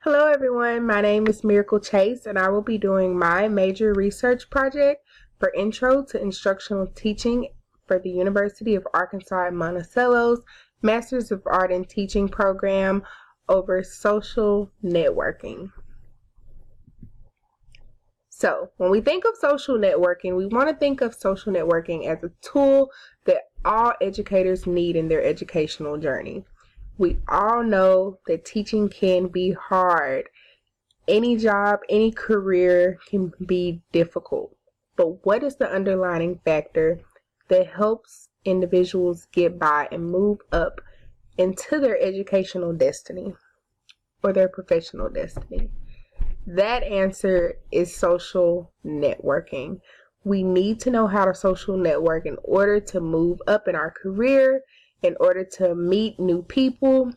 Hello everyone, my name is Miracle Chase and I will be doing my major research project for Intro to Instructional Teaching for the University of Arkansas at Monticello's Masters of Art in Teaching program over social networking. So when we think of social networking, we want to think of social networking as a tool that all educators need in their educational journey. We all know that teaching can be hard. Any job, any career can be difficult. But what is the underlying factor that helps individuals get by and move up into their educational destiny or their professional destiny? That answer is social networking. We need to know how to social network in order to move up in our career, in order to meet new people,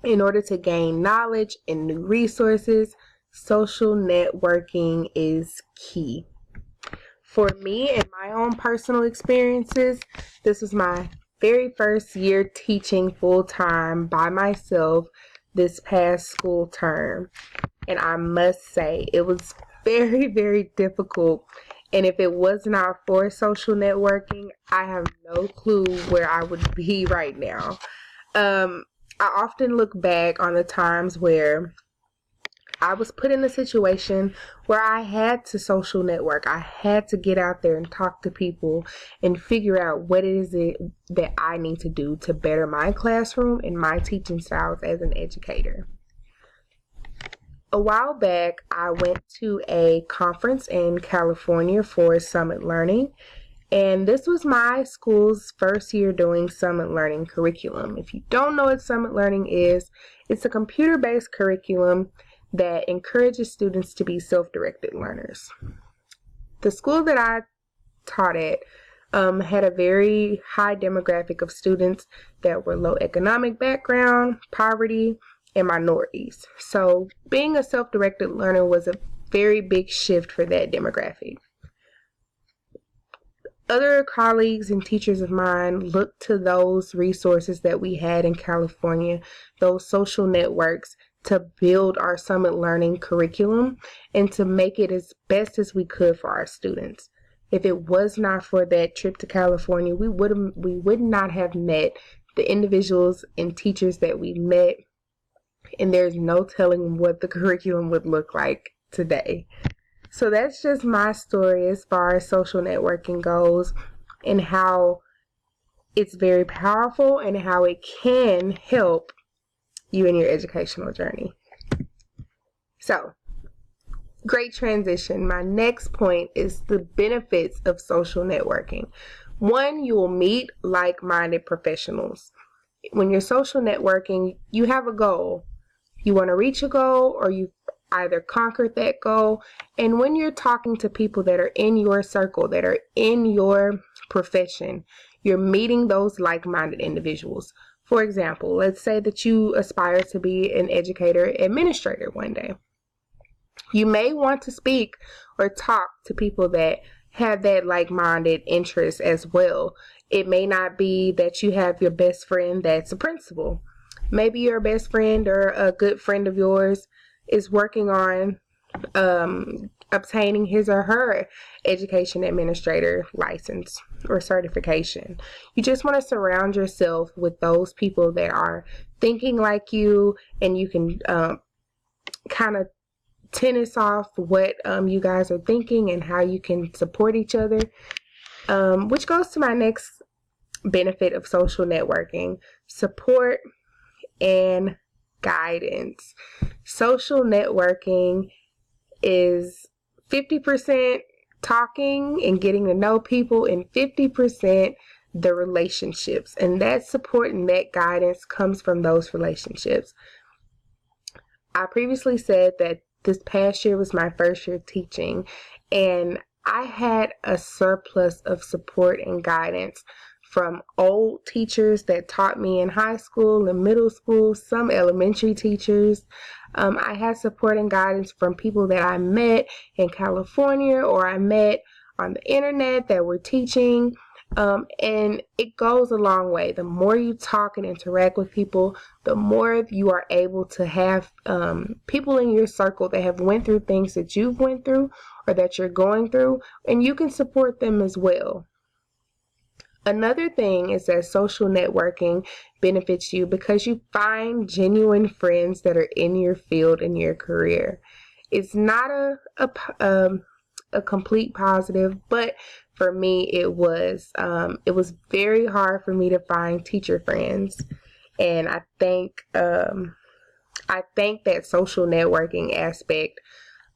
in order to gain knowledge and new resources. Social networking is key. For me and my own personal experiences, this was my very first year teaching full-time by myself this past school term. And I must say, it was very, very difficult. And if it was not for social networking, I have no clue where I would be right now. I often look back on the times where I was put in a situation where I had to social network. I had to get out there and talk to people and figure out what it is that I need to do to better my classroom and my teaching styles as an educator. A while back, I went to a conference in California for Summit Learning, and this was my school's first year doing Summit Learning curriculum. If you don't know what Summit Learning is, it's a computer-based curriculum that encourages students to be self-directed learners. The school that I taught at had a very high demographic of students that were low economic background, poverty, and minorities. So being a self-directed learner was a very big shift for that demographic. Other colleagues and teachers of mine looked to those resources that we had in California, those social networks, to build our Summit Learning curriculum and to make it as best as we could for our students. If it was not for that trip to California, we would not have met the individuals and teachers that we met, and there's no telling what the curriculum would look like today. So that's just my story as far as social networking goes, and how it's very powerful and how it can help you in your educational journey. So, great transition. My next point is the benefits of social networking. One, you will meet like-minded professionals. When you're social networking, you have a goal. You want to reach a goal, or you've either conquered that goal. And when you're talking to people that are in your circle, that are in your profession, you're meeting those like-minded individuals. For example, let's say that you aspire to be an educator administrator one day. You may want to speak or talk to people that have that like-minded interest as well. It may not be that you have your best friend that's a principal. Maybe your best friend or a good friend of yours is working on obtaining his or her education administrator license or certification. You just want to surround yourself with those people that are thinking like you, and you can kind of tennis off what you guys are thinking and how you can support each other, which goes to my next benefit of social networking: support and guidance. Social networking is 50% talking and getting to know people, and 50% the relationships. And that support and that guidance comes from those relationships. I previously said that this past year was my first year teaching, and I had a surplus of support and guidance from old teachers that taught me in high school and middle school, some elementary teachers. I had support and guidance from people that I met in California or I met on the internet that were teaching. And it goes a long way. The more you talk and interact with people, the more you are able to have people in your circle that have went through things that you've went through or that you're going through, and you can support them as well. Another thing is that social networking benefits you because you find genuine friends that are in your field and your career. It's not a complete positive, but for me it was very hard for me to find teacher friends, and I think that social networking aspect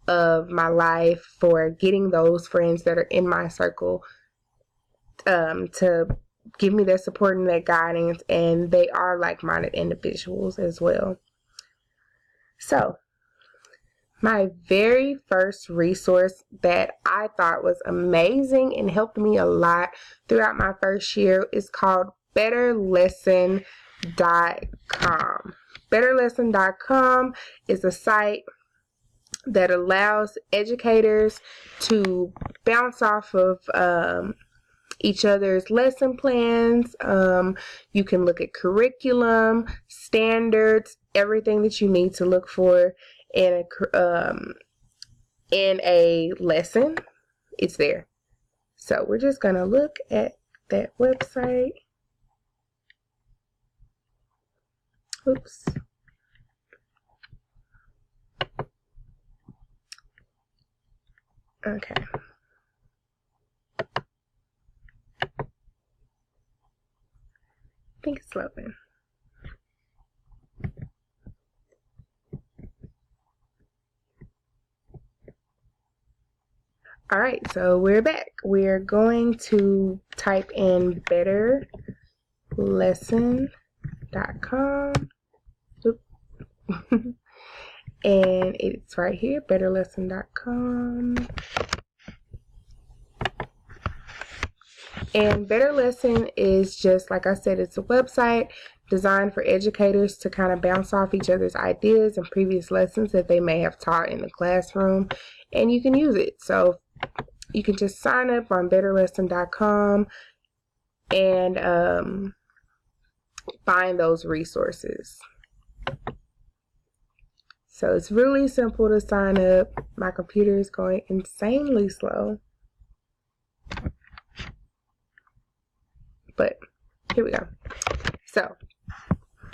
of my life for getting those friends that are in my circle to give me that support and that guidance, and they are like-minded individuals as well. So my very first resource that I thought was amazing and helped me a lot throughout my first year is called BetterLesson.com. BetterLesson.com is a site that allows educators to bounce off of each other's lesson plans. You can look at curriculum, standards, everything that you need to look for in a lesson. It's there. So we're just going to look at that website. Oops. Okay. I think it's loading. All right, so we're back. We're going to type in betterlesson.com. And it's right here, betterlesson.com. And Better Lesson is just, like I said, it's a website designed for educators to kind of bounce off each other's ideas and previous lessons that they may have taught in the classroom, and you can use it. So you can just sign up on betterlesson.com and find those resources. So it's really simple to sign up. My computer is going insanely slow, but here we go. So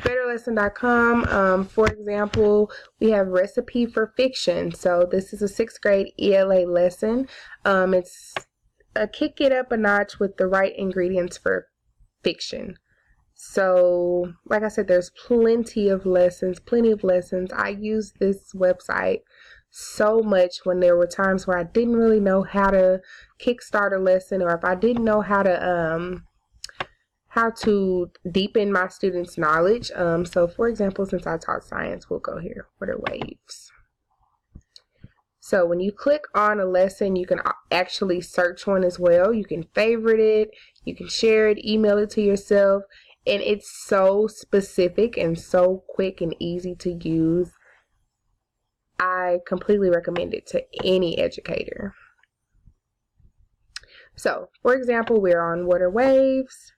betterlesson.com, for example, we have Recipe for Fiction. So this is a 6th grade ELA lesson. It's a kick it up a notch with the right ingredients for fiction. So like I said, there's plenty of lessons. I used this website so much when there were times where I didn't really know how to kickstart a lesson, or if I didn't know how to deepen my students' knowledge. So for example, since I taught science, we'll go here. What are waves? So when you click on a lesson, you can actually search one as well. You can favorite it, you can share it, email it to yourself, and it's so specific and so quick and easy to use. I completely recommend it to any educator. So for example, we're on What are Waves.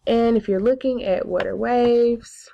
And if you're looking at What are Waves,